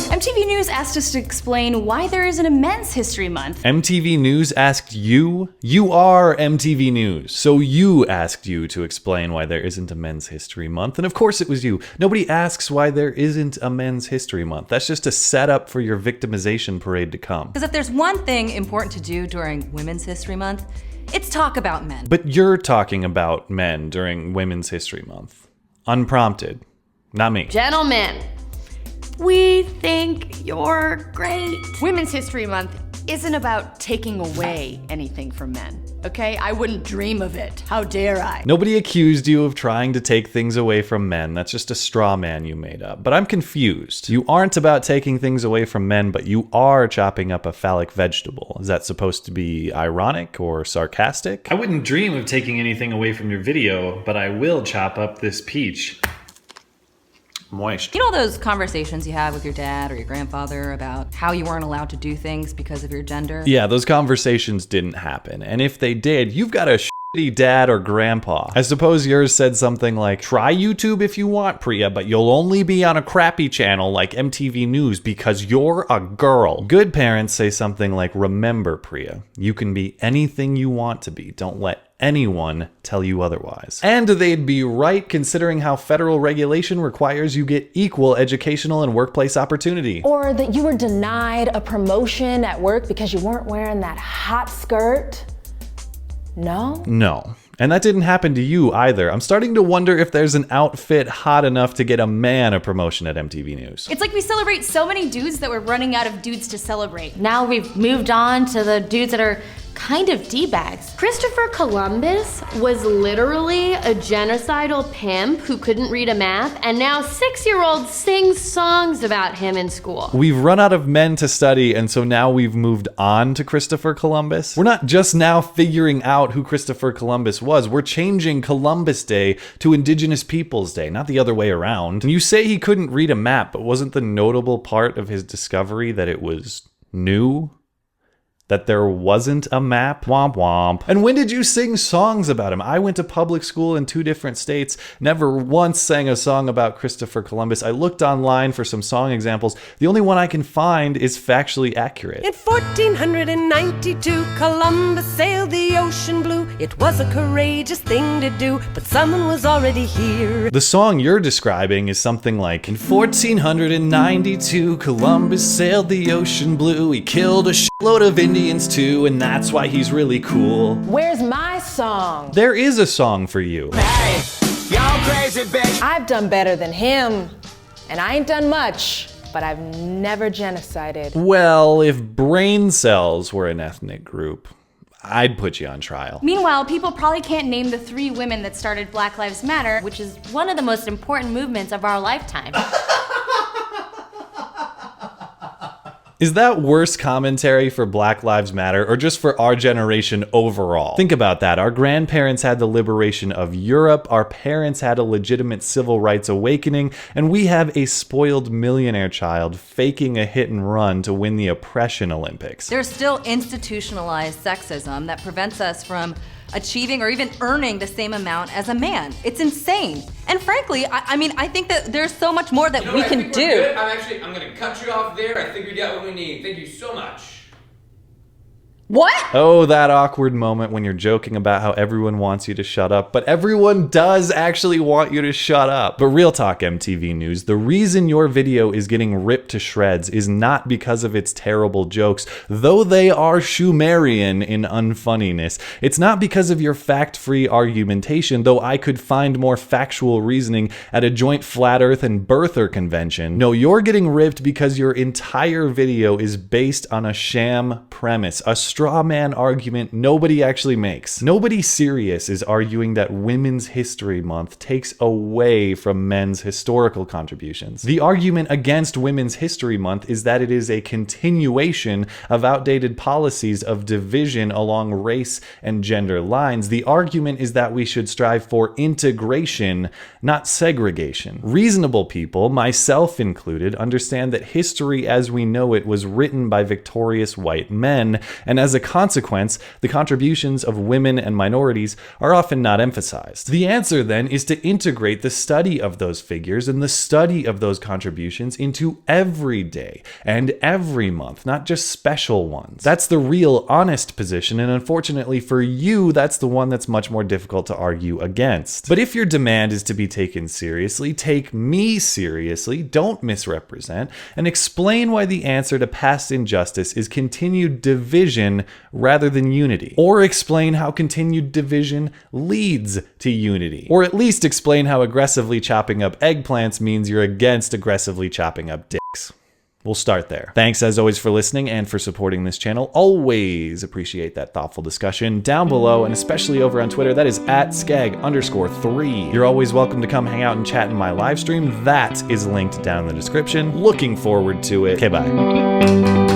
MTV News asked us to explain why there isn't a Men's History Month. MTV News asked you? You are MTV News, so you asked you to explain why there isn't a Men's History Month, and of course it was you. Nobody asks why there isn't a Men's History Month. That's just a setup for your victimization parade to come. Because if there's one thing important to do during Women's History Month, it's talk about men. But you're talking about men during Women's History Month. Unprompted. Not me. Gentlemen, we think you're great. Women's History Month isn't about taking away anything from men, okay? I wouldn't dream of it. How dare I? Nobody accused you of trying to take things away from men. That's just a straw man you made up. But I'm confused. You aren't about taking things away from men, but you are chopping up a phallic vegetable. Is that supposed to be ironic or sarcastic? I wouldn't dream of taking anything away from your video, but I will chop up this peach. Moist. You know those conversations you have with your dad or your grandfather about how you weren't allowed to do things because of your gender? Yeah, those conversations didn't happen. And if they did, you've got a shitty dad or grandpa. I suppose yours said something like, try YouTube if you want, Priya, but you'll only be on a crappy channel like MTV News because you're a girl. Good parents say something like, remember, Priya, you can be anything you want to be. Don't let anyone tell you otherwise. And they'd be right, considering how federal regulation requires you get equal educational and workplace opportunity. Or that you were denied a promotion at work because you weren't wearing that hot skirt. No? No. And that didn't happen to you either. I'm starting to wonder if there's an outfit hot enough to get a man a promotion at MTV News. It's like we celebrate so many dudes that we're running out of dudes to celebrate. Now we've moved on to the dudes that are kind of D-bags. Christopher Columbus was literally a genocidal pimp who couldn't read a math, and now 6-year-olds sing songs about him in school. We've run out of men to study, and so now we've moved on to Christopher Columbus. We're not just now figuring out who Christopher Columbus was, we're changing Columbus Day to Indigenous Peoples Day, not the other way around. And you say he couldn't read a map, but wasn't the notable part of his discovery that it was new? That there wasn't a map? Womp womp. And when did you sing songs about him? I went to public school in 2 different states, never once sang a song about Christopher Columbus. I looked online for some song examples. The only one I can find is factually accurate. In 1492, Columbus sailed the ocean blue. It was a courageous thing to do, but someone was already here. The song you're describing is something like, in 1492, Columbus sailed the ocean blue. He killed a shitload of Indians too, and that's why he's really cool. Where's my song? There is a song for you. Hey, y'all crazy bitch. I've done better than him, and I ain't done much, but I've never genocided. Well, if brain cells were an ethnic group, I'd put you on trial. Meanwhile, people probably can't name the 3 women that started Black Lives Matter, Which is one of the most important movements of our lifetime. Is that worse commentary for Black Lives Matter or just for our generation overall? Think about that. Our grandparents had the liberation of Europe, our parents had a legitimate civil rights awakening, and we have a spoiled millionaire child faking a hit and run to win the oppression Olympics. there's still institutionalized sexism that prevents us from achieving or even earning the same amount as a man. It's insane. And frankly, I think that there's so much more that we can do. Good. I'm gonna cut you off there. I think we got what we need. Thank you so much. What? Oh, that awkward moment when you're joking about how everyone wants you to shut up, but everyone does actually want you to shut up. But real talk, MTV News, the reason your video is getting ripped to shreds is not because of its terrible jokes, though they are Schumerian in unfunniness. It's not because of your fact-free argumentation, though I could find more factual reasoning at a joint flat earth and birther convention. No, you're getting ripped because your entire video is based on a sham premise, a straw man argument nobody actually makes. Nobody serious is arguing that Women's History Month takes away from men's historical contributions. The argument against Women's History Month is that it is a continuation of outdated policies of division along race and gender lines. The argument is that we should strive for integration, not segregation. Reasonable people, myself included, understand that history as we know it was written by victorious white men, and as as a consequence, the contributions of women and minorities are often not emphasized. The answer then is to integrate the study of those figures and the study of those contributions into every day and every month, not just special ones. That's the real honest position, and unfortunately for you, that's the one that's much more difficult to argue against. But if your demand is to be taken seriously, take me seriously, don't misrepresent, and explain why the answer to past injustice is continued division rather than unity. Or explain how continued division leads to unity. Or at least explain how aggressively chopping up eggplants means you're against aggressively chopping up dicks. We'll start there. Thanks as always for listening and for supporting this channel. Always appreciate that thoughtful discussion down below, and especially over on Twitter. That is @skag_3. You're always welcome to come hang out and chat in my live stream. That is linked down in the description. Looking forward to it. Okay, bye.